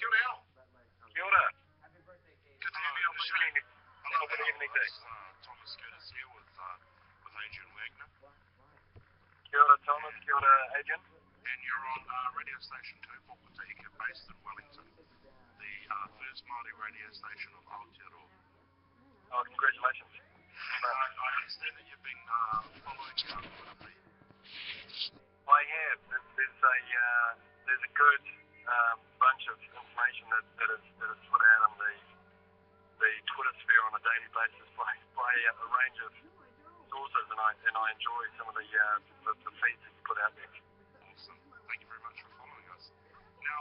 Kia ora. Good evening, opportunity. Hello, good evening, Dick. Thomas Curtis here with Adrian Wagner. Kia ora, Thomas. Kia ora, Adrian. And you're on radio station Te Upoko, Te Ika, based in Wellington, the first Māori radio station of Aotearoa. Oh, congratulations. I understand that you've been following politically. I have. There's a good bunch of information that is put out on the Twitter sphere on a daily basis by a range of sources, and I enjoy some of the feeds that you put out there. Awesome. Thank you very much for following us. Now,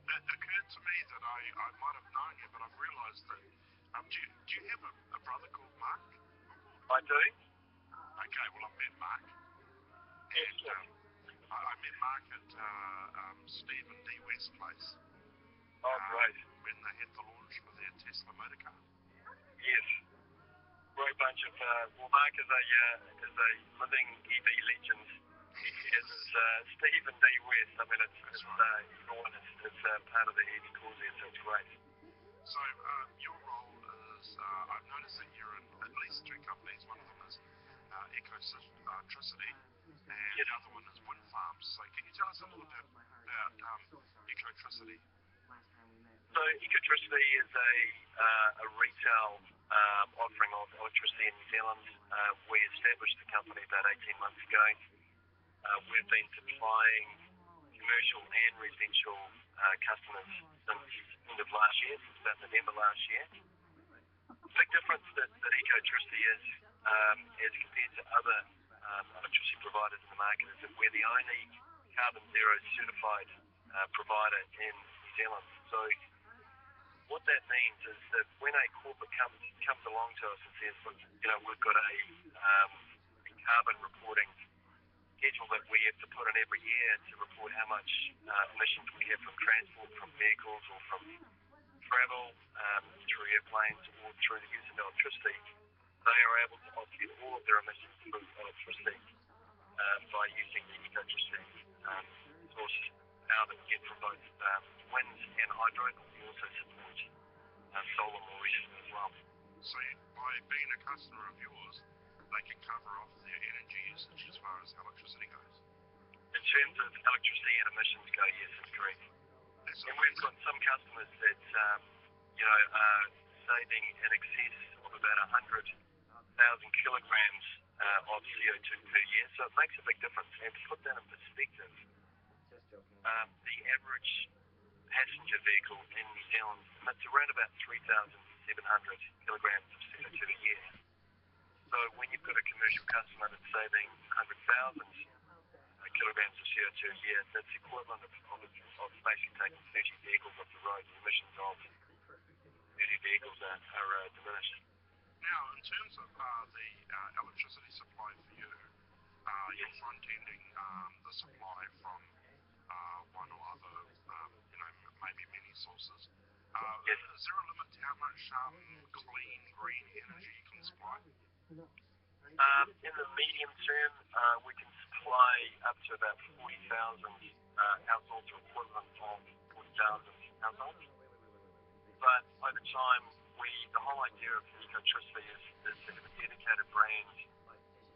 it occurred to me that I might have known you, but I've realised that do you have a brother called Mark? I do. Okay, well I've met Mark. And I met Mark at Stephen D. West's place. Oh, great. When they had the launch of their Tesla motor car. Yes. Great bunch of, Mark is a living EV legend. As is Stephen D. West. I mean, it's part of the EV cause there, so it's great. So, your role is, I've noticed that you're in at least two companies. One of them is Ecotricity, and the other one is wind farms. So, can you tell us a little bit about Ecotricity? So, Ecotricity is a retail offering of electricity in New Zealand. We established the company about 18 months ago. We've been supplying commercial and residential customers since the end of last year, since about November last year. The big difference that Ecotricity is, as compared to other electricity providers in the market, is that we're the only carbon zero certified provider in New Zealand. So what that means is that when a corporate comes along to us and says, look, we've got a carbon reporting schedule that we have to put in every year to report how much emissions we have from transport, from vehicles, or from travel, through airplanes, or through the use of electricity, they are able to offset all of their emissions through electricity by using the Ecotricity source power that we get from both wind and hydro. We also support solar more recently as well. So by being a customer of yours, they can cover off their energy usage as far as electricity goes? In terms of electricity and emissions go, yes, that's correct. And we've got some customers that are saving in excess of about 100,000 kilograms of CO2 per year, so it makes a big difference. And to put that in perspective, the average passenger vehicle in New Zealand emits around about 3,700 kilograms of CO2 a year. So when you've got a commercial customer that's saving 100,000 kilograms of CO2 a year, that's equivalent of basically taking 30 vehicles off the road. The emissions of 30 vehicles are diminished. Now, in terms of the electricity supply for you, you're front-ending the supply from one or other, maybe many sources. Yes. Is there a limit to how much clean, green energy you can supply? In the medium term, we can supply up to about 40,000 households, or equivalent of 40,000 households. But over time, the whole idea of Ecotricity is to have a dedicated brand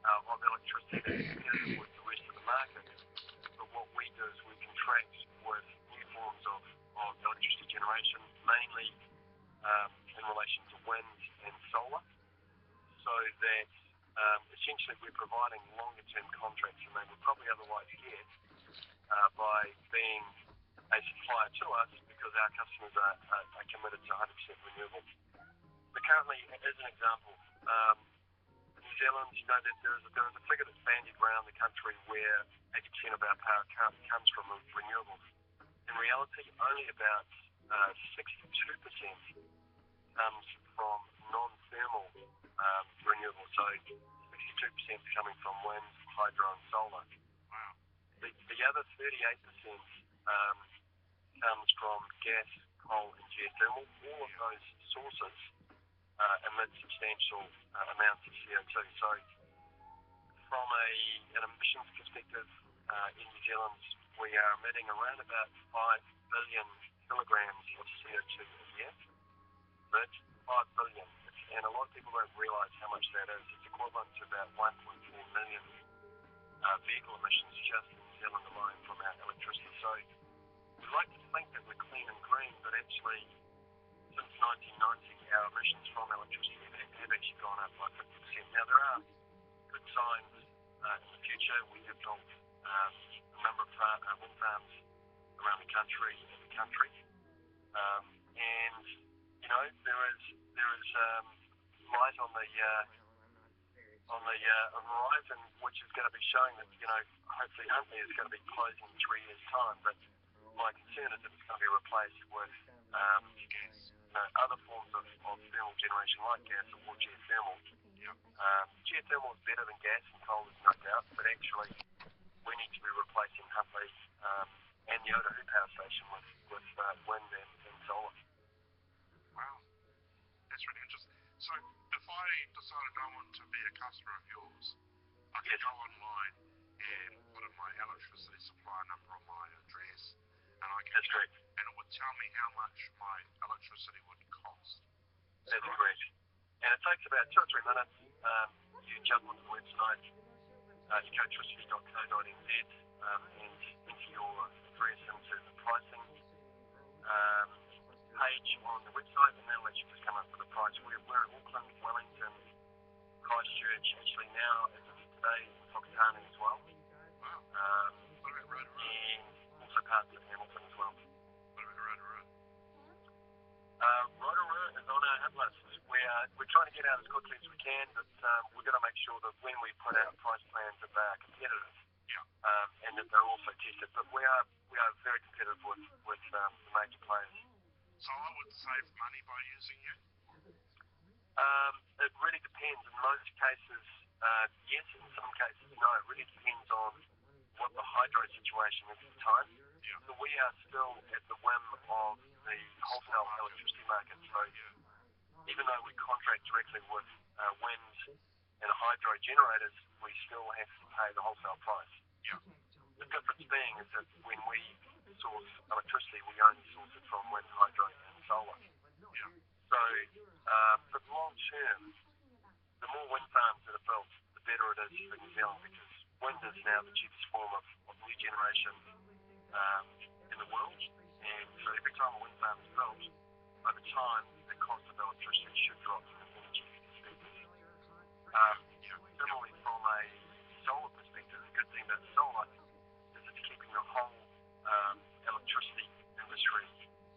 of electricity that's competitive with the rest of the market. But what we do is we contract with new forms of electricity generation, mainly in relation to wind and solar, so that essentially we're providing longer term contracts than they would probably otherwise get by being a supplier to us, because our customers are committed to 100% renewable. But currently, as an example, New Zealand, there is a figure that's bandied around the country where 80% of our power currently comes from renewables. In reality, only about 62% comes from non-thermal renewables. So 62% is coming from wind, hydro, and solar. Wow. The other 38% comes from gas, coal, and geothermal. All of those sources emit substantial amounts of CO2. So from an emissions perspective, in New Zealand, we are emitting around about 5 billion kilograms of CO2 a year. That's 5 billion. And a lot of people don't realise how much that is. It's equivalent to about 1.4 million vehicle emissions just in New Zealand alone from our electricity. So we like to think that we're clean and green, but actually since 1990 our emissions from electricity have actually gone up by 50%. Now there are good signs in the future. We have built a number of wind farms around the country, and you know there is light on the horizon, which is going to be showing that hopefully Huntly is going to be closing in 3 years' time. But my concern is that it's going to be replaced with other forms of thermal generation like gas or geothermal. Geothermal is better than gas and coal, there's no doubt, but actually we need to be replacing Huntly and the Aotearoa power station with wind and solar. Wow, that's really interesting. So if I decided I want to be a customer of yours, I could go online and put in my electricity supply number on my address, and That's correct. And it would tell me how much my electricity would cost. That's correct. And it takes about 2 or 3 minutes. You jump onto the website, ecotricity.co.nz, and enter your address into the pricing page on the website, and that'll let you just come up with a price. We're in Auckland, Wellington, Christchurch, actually now, as of today, in Whakatane as well. Wow. And also parts of Hamilton as well. What about Rotorua? Rotorua is on our hit list. We're trying to get out as quickly as we can, but we've got to make sure that when we put out price plans that they are competitive, and that they're also tested. But we are very competitive with the major players. So I would save money by using you? It really depends. In most cases, yes. In some cases, no. It really depends on what the hydro situation is at the time. So we are still at the whim of the wholesale electricity market. So even though we contract directly with wind and hydro generators, we still have to pay the wholesale price. The difference being is that when we source electricity, we only source it from wind, hydro, and solar. So, but long term, the more wind farms that are built, the better it is for New Zealand, because wind is now the cheapest form of new generation in the world. And so every time a wind farm is built, over time, the cost of electricity should drop from an energy perspective. Similarly, from a solar perspective, the good thing about solar is it's keeping the whole electricity industry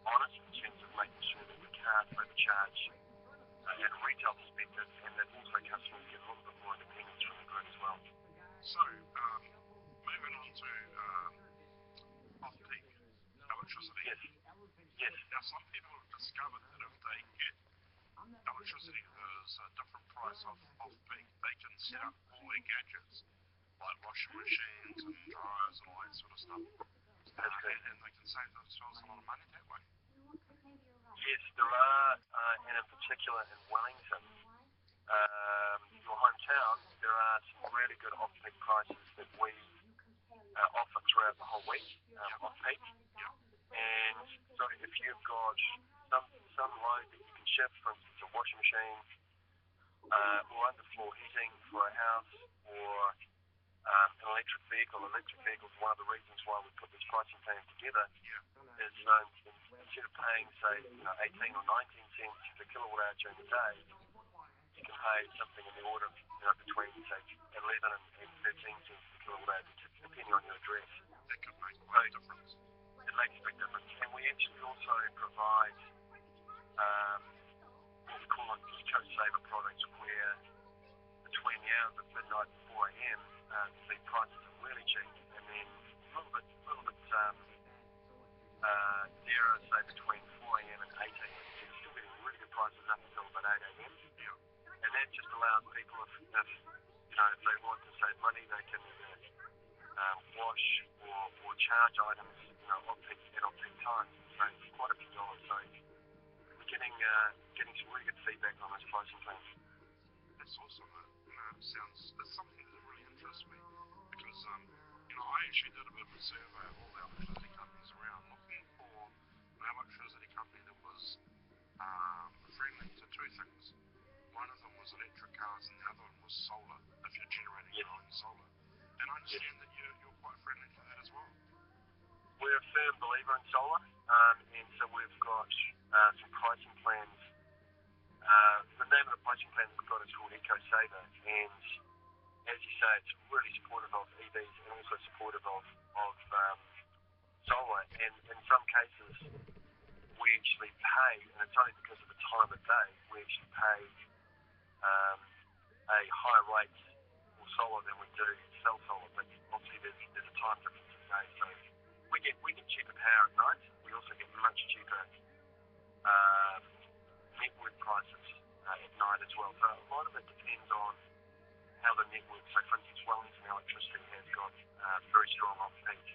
honest in terms of making sure that we can't overcharge at a retail perspective, and that also customers get a little bit more independence from the grid as well. So, moving on to off-peak electricity. Yes. Now, some people have discovered that if they get electricity that's a different price off-peak, they can set up all their gadgets, like washing machines and dryers and all that sort of stuff. That's correct. And they can save themselves a lot of money that way. Yes, there are, and in particular in Wellington, your hometown, there are some really good off-peak prices that we offer throughout the whole week, off-peak. And so if you've got some load that you can shift, for instance, a washing machine, or underfloor heating for a house, or an electric vehicle. Electric vehicle is one of the reasons why we put this pricing plan together. Is instead of paying, say, 18 or 19 cents per kilowatt hour during the day, you can pay something in the order of between, say, 11 and 13 cents per kilowatt hour, depending on your address. That could make a big difference. It makes a big difference. And we actually also provide what we call an eco-saver product, where between the hours of midnight and 4 a.m. The prices are really cheap, and then a little bit dearer, say between 4 a.m. and 8 a.m. So you're still getting really good prices up until about 8 a.m. And that just allows people, if they want to save money, they can wash or charge items at off-peak times. So it's quite a few dollars. So we're getting some really good feedback on this pricing plan. That's awesome. It's something that really interests me, because I actually did a bit of a survey of all the electricity companies around, looking for an two things. One of them was electric cars and the other one was solar, if you're generating your own solar. And I understand that you're quite friendly to that as well. We're a firm believer in solar, and so we've got some pricing plans. The name of the pricing plan that we've got is called Eco Saver, and as you say, it's really supportive of EVs and also supportive of solar. And in some cases, we actually pay, and it's only because of the time of day, we actually pay a higher rate for solar than we do cell solar. But obviously, there's a time difference in day, so we get cheaper power at night. We also get much cheaper network prices at night as well. So a lot of it depends on how the network. So, for instance, Wellington Electricity has got very strong off-peak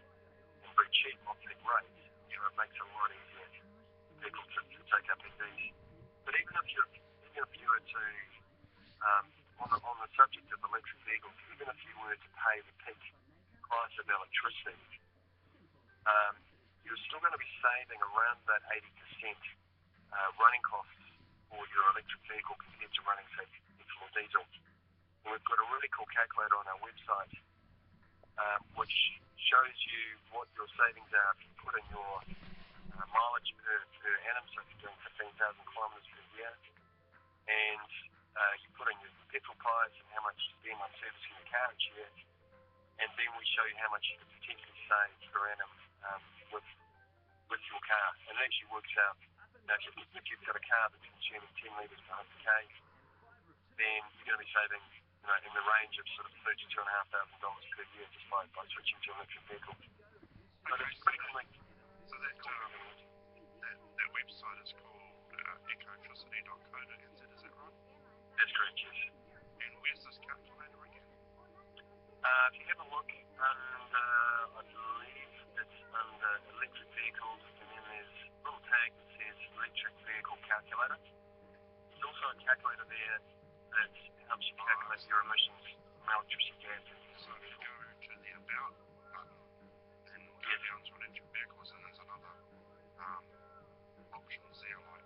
and very cheap off-peak rates. You know, it makes it a lot easier for people to take up EVs. But even if you were to on the subject of electric vehicles, even if you were to pay the peak price of electricity, you're still going to be saving around about 80% running costs for your electric vehicle compared to running, say, petrol or diesel. And we've got a really cool calculator on our website which shows you what your savings are if you put in your mileage per annum, so if you're doing 15,000 kilometres per year, and you put in your petrol price and how much you spend on servicing your car each year, and then we show you how much you could potentially save per annum with your car. And it actually works out. Now, if you've got a car that's consuming 10 litres per 100k, then you're going to be saving, in the range of sort of $32,500 per year just by switching to an electric vehicle. So that's pretty cool. So that website is called ecotricity.co.nz, is that right? That's correct, yes. And where's this calculator again? If you have a look under, I believe it's under electric vehicles, and then there's a little tag that says electric vehicle calculator. There's also a calculator there that helps you calculate your emissions from electricity, gas, and so if you go to the About button and go down to electric vehicles, and there's another options there like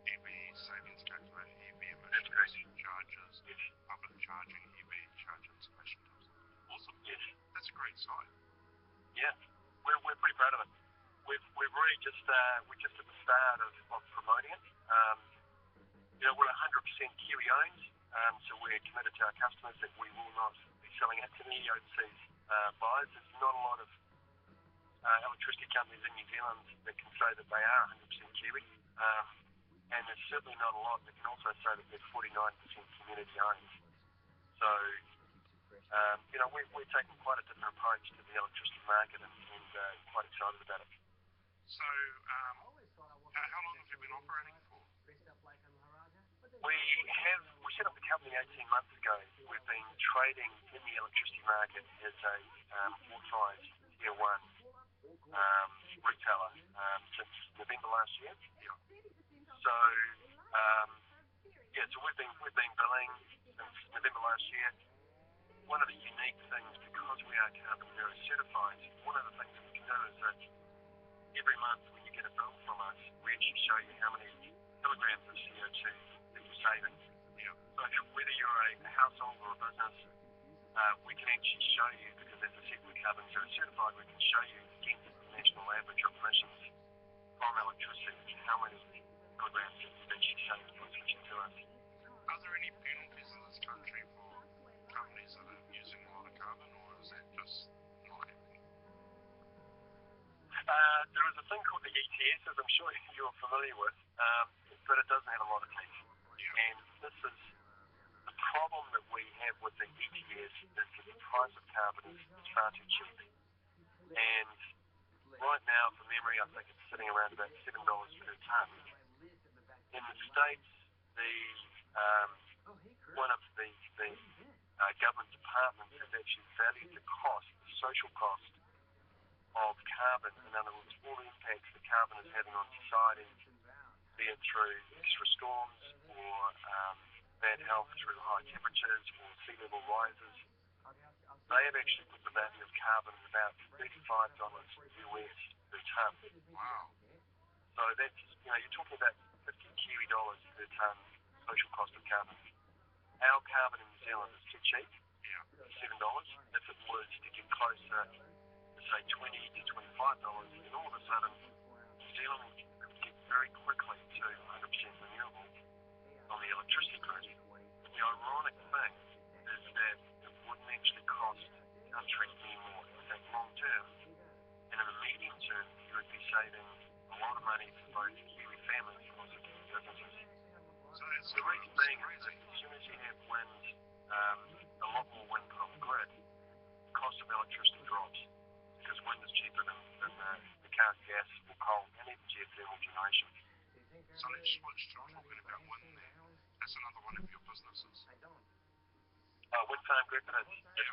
EV savings calculator, EV emissions charges, public charging, EV charge installation times. Awesome. Yes. That's a great site. Yeah, we're pretty proud of it. We've really just we're just at the start of promoting it. We're 100% Kiwi owned, so we're committed to our customers that we will not be selling it to any overseas buyers. There's not a lot of electricity companies in New Zealand that can say that they are 100% Kiwi, and there's certainly not a lot that can also say that they're 49% community owned. So, we're taking quite a different approach to the electricity market and quite excited about it. So, how long have you been operating for? We set up the company 18 months ago. We've been trading in the electricity market as a authorised Tier 1 retailer since November last year. So, so we've been billing since November last year. One of the unique things, because we are carbon zero certified, one of the things that we can do is that every month when you get a bill from us, we actually show you how many kilograms of CO2 that you're saving. So whether you're a household or a business, we can actually show you, because as I said, we're carbon zero certified, we can show you against the national average of emissions from electricity how many kilograms that you've actually saved by switching to us. Are there any penalties in this country for companies that are using a lot of carbon, or is that just not happening? There is a thing called the Yates, as I'm sure you're familiar with, but it doesn't have a lot of teeth. And this is the problem that we have with the ETS, is that the price of carbon is far too cheap. And right now, from memory, I think it's sitting around about $7 per tonne. In the States, one of the government departments has actually valued the cost, the social cost of carbon, in other words, all the impacts that carbon is having on society, be it through extra storms or bad health through high temperatures or sea level rises. They have actually put the value of carbon at about $35 US per tonne. Wow. So that's, you're talking about 50 Kiwi dollars per tonne social cost of carbon. Our carbon in New Zealand is too cheap, Yeah. $7. If it was to get closer to say $20 to $25, then all of a sudden New Zealand could get very quickly to 100% renewable on the electricity grid. But the ironic thing is that it wouldn't actually cost the country any more. In fact, long term, and in the medium term, you would be saving a lot of money for both Kiwi families and also Kiwi businesses. So it's The reason being is that as soon as you have wind, a lot more wind put on the grid, the cost of electricity drops because wind is cheaper than the current gas or coal and even geothermal generation. So let's switch to talking about wind there. That's another one of your businesses. Wind farm group, that's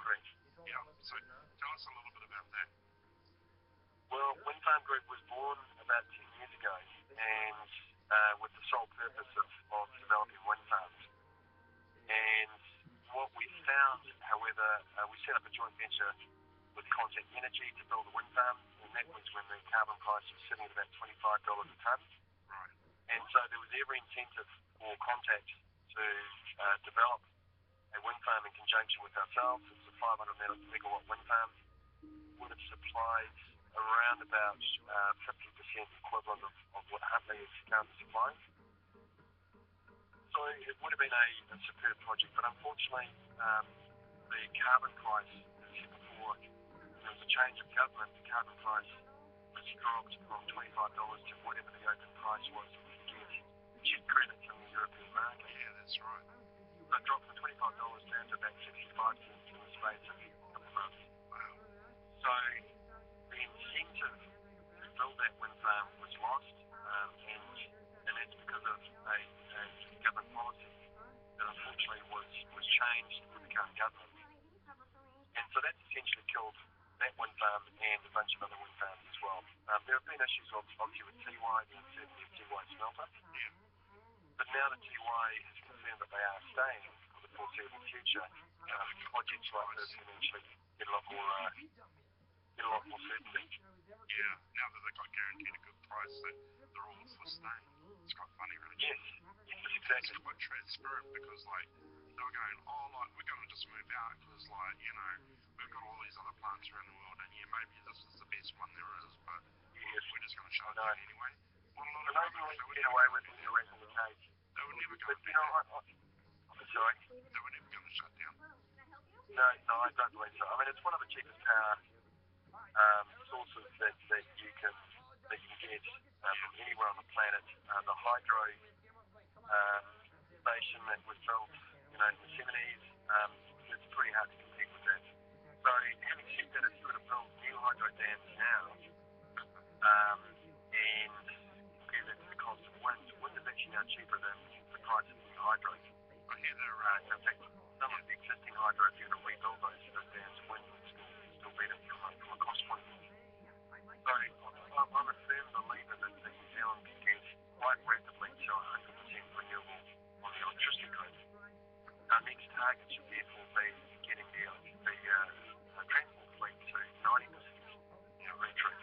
correct. Yeah. So tell us a little bit about that. Well, Wind Farm Group was born about 10 years ago and with the sole purpose of developing wind farms. And what we found, however, we set up a joint venture with Contact Energy to build a wind farm, and that was when the carbon price was sitting at about $25 a tonne. Right. And so there was every incentive for Contact to develop a wind farm in conjunction with ourselves. It was a 500 megawatt wind farm. Would have supplied around about 50% equivalent of what Huntley is currently supplying. So it would have been a superb project, but unfortunately the carbon price, as I said before, there was a change of government. The carbon price was dropped from $25 to whatever the open price was that we could get cheap credits in the European market. Yeah, that's right. So it dropped from $25 down to about 65 cents in the space of a couple of months. Wow. So the incentive to build that wind farm was lost, and that's because of a government policy that unfortunately was changed with the current government. And so that's essentially killed that wind farm and a bunch of other wind farms as well. There have been issues obviously with Tiwai, the uncertainty of Tiwai smelter. Yeah. But now that Tiwai has confirmed that they are staying for the foreseeable future, projects like this can actually get a lot more certainty. Yeah. Now that they got guaranteed a good price, they're all for staying. It's quite funny, really. Yes, It's exactly. quite transparent because, like, they were going, oh, like, we're going to just move out because, like, you know, we've got all these other plants around the world, and yeah, maybe this is the best one there is, but we're just going to shut it down anyway. Well, a lot of Amazingly, them, get away with it in the rest of the case. they were never But going to you know, I'm sorry. They were never going to shut down. No, I don't believe so. I mean, it's one of the cheapest power sources that you can get from anywhere on the planet. The hydro station that was built, in the 70s, it's pretty hard to compete with that. So, having said that, if you were to build new hydro dams now and compare that to the cost of wind is actually now cheaper than the price of new hydro. I hear they're In fact, some of the existing hydro, if you were to rebuild those dams, wind would still better from a cost point of view. So I'm a firm believer that New Zealand can get quite rapidly to 100% renewable on the electricity grid. Our next target should therefore be getting the transport fleet to 90% retreat.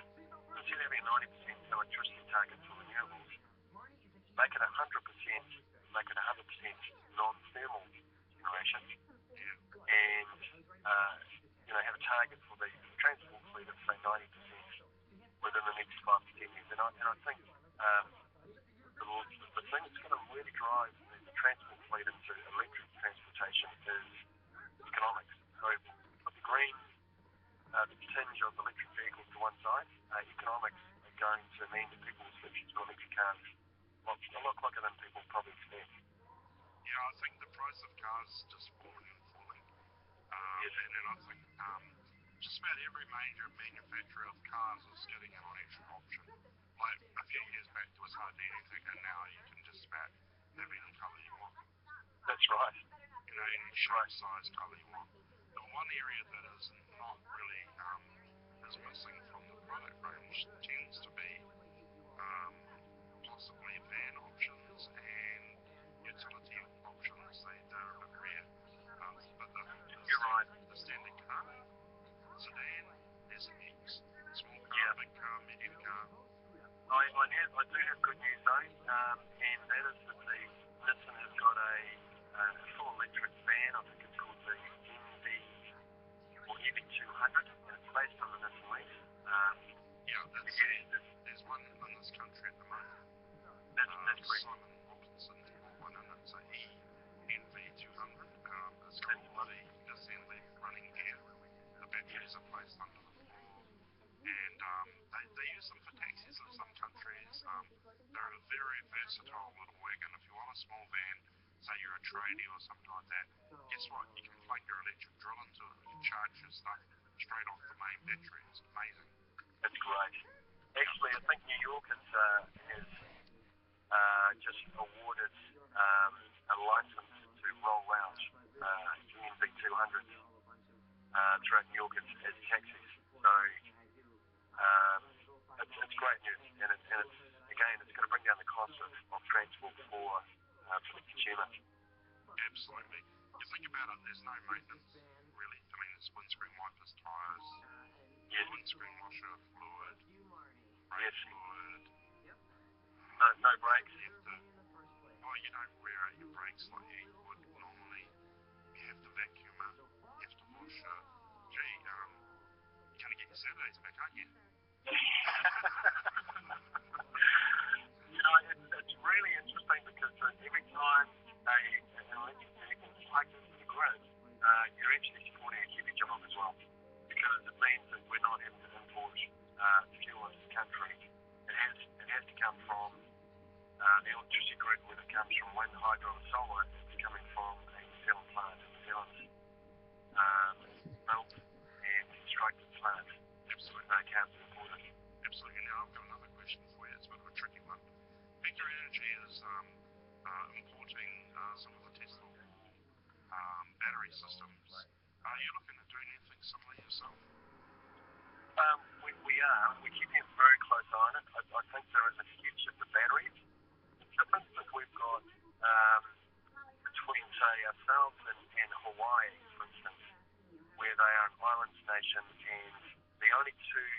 Instead of having a 90% electricity target for renewables, make it 100%, make it 100% non-thermal generation, and have a target for the transport fleet of say 90% within the next 5 to 10 years. And I think the thing that's going to really drive the transport fleet into electric transportation is economics. So put the green, the tinge of electric vehicles to one side, economics are going to mean that people will switch to electric cars a lot quicker than people probably expect. Yeah, I think the price of cars is just falling and falling. Yes. And then I think just about every major manufacturer of cars is getting an electric option. Like a few years back, there was hardly anything, and now you can just about have any colour you want. That's right. Any shape, size, colour you want. The one area that is not really is missing from the product range tends to be possibly van options and utility options. They're a bit rare. But You're right. The standard car, sedan, SX, small car, big car, medium car. I do have good news though, and that is that the Nissan has got a they're a very versatile little wagon. If you want a small van, say you're a tradie or something like that, guess what? You can plug your electric drill into it. You can charge your stuff straight off the main battery. It's amazing. It's great. Actually, I think New York has just awarded a license to roll out EMB 200s throughout New York as taxis. So it's great news, and it's again, it's going to bring down the cost of transport for the consumer. Absolutely. You think about it, there's no maintenance, really. I mean, it's windscreen wipers, tyres, windscreen washer, fluid, brake fluid. No brakes. You don't wear out your brakes like you would normally. You have to vacuum it, you have to wash it. Gee, you're going to get your Saturdays back, aren't you? It's really interesting because every time an electric vehicle is plugged into the grid, you're actually supporting a heavy job as well, because it means that we're not having to import fuel into the country. It has to come from the electricity grid, whether it comes from wind, hydro, or solar. It's coming from a New Zealand plant. New Zealand's built and constructed plant. Absolutely, no can't be imported. Absolutely. Now I've got another question for you. It's a bit of a tricky one. Vector Energy is importing some of the Tesla battery systems. Are you looking at doing anything similar yourself? We are. We're keeping a very close eye on it. I think there is a future for batteries. The difference that we've got between, say, ourselves and Hawaii, for instance, where they are an islands nation, and the only two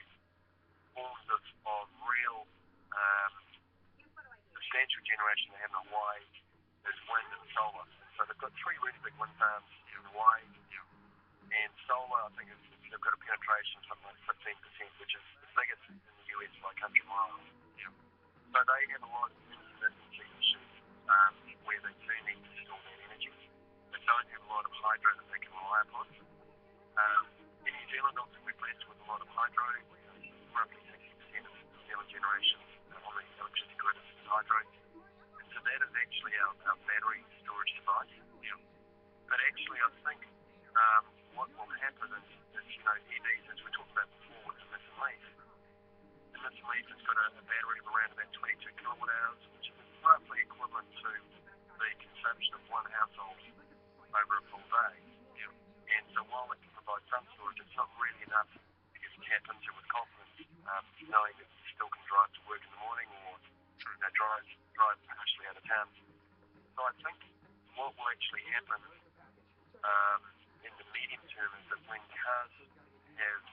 forms of real substantial generation they have in Hawaii is wind and solar. So they've got three really big wind farms in Hawaii, and solar, I think, they've got a penetration of something like 15%, which is the biggest in the US by country miles. So they have a lot of intermittency issues where they do need to store that energy. They don't have a lot of hydro that they can rely upon. In New Zealand, obviously, we're blessed with a lot of hydro. Roughly 60% of New Zealand generation on the electricity grid is hydro. And so that is actually our battery storage device. But actually, I think what will happen is EVs, as we talked about before with the Nissan Leaf. The Nissan Leaf has got a battery of around about 22 kilowatt hours, which is roughly equivalent to the consumption of one household over a full day. And so while it can provide some storage, it's not really enough to get tap into with confidence, knowing that you still can drive to work in the morning or drive partially out of town. So I think what will actually happen in the medium term is that when cars have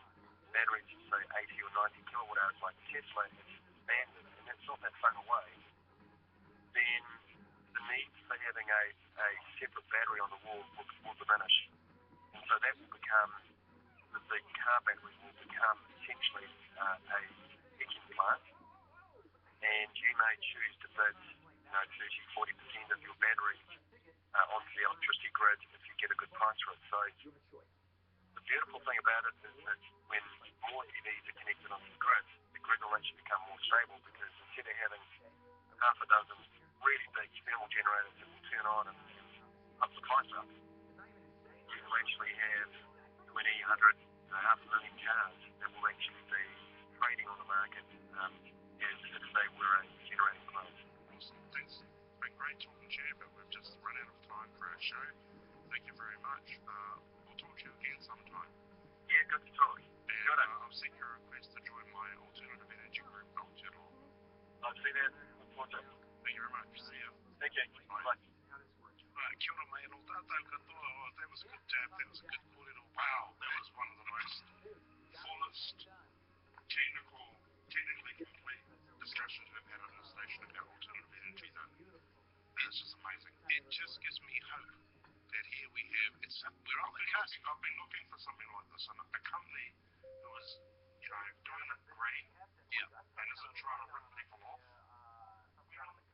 batteries of, say, 80 or 90 kilowatt hours like Tesla is standard, and that's not that far away, then the need for having a separate battery on the wall will diminish. And so that will become, the car battery will become essentially a heating plant, and you may choose to put 30-40% of your battery onto the electricity grid if you get a good price for it. So the beautiful thing about it is that when more EVs are connected onto the grid will actually become more stable, because instead of having half a dozen really big thermal generators that will turn on and up the price up, you will actually have 20, 100, half a million cars that will actually be trading on the market as if they were a generating plant. Awesome. Thanks. It's been great talking to you, but we've just run out of time for our show. Thank you very much. We'll talk to you again sometime. Yeah, good to talk. And I've sent you a request to join my alternative energy group, Aotearoa. I'll see that. Look forward to it. Thank you very much. See you. Thank you. Bye. Kia ora mai, no tātou katoa. Oh, that was a good jab. That was a good kōrero. Wow, that was one of the most fullest, technically complete discussions we've had on the station about alternative energy, though. It's just amazing. It just gives me hope that here we have, we're on the cusp. I've been looking for something like this, and a company who is, doing it great, and isn't trying to rip people off.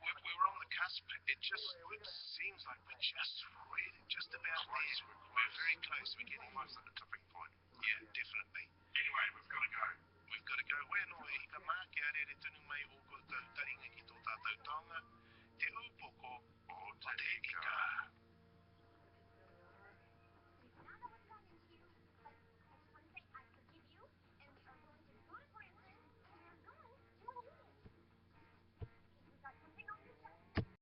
We're on the cusp. It seems like we're just about there. We're very close. We're getting close to the tipping point. Yeah, definitely. Anyway, we've got to go. We've gotta go. Wēno e ika mā ke arere tunu mai o ko taringa ki tō tātou taonga. Te upoko o Te Ika.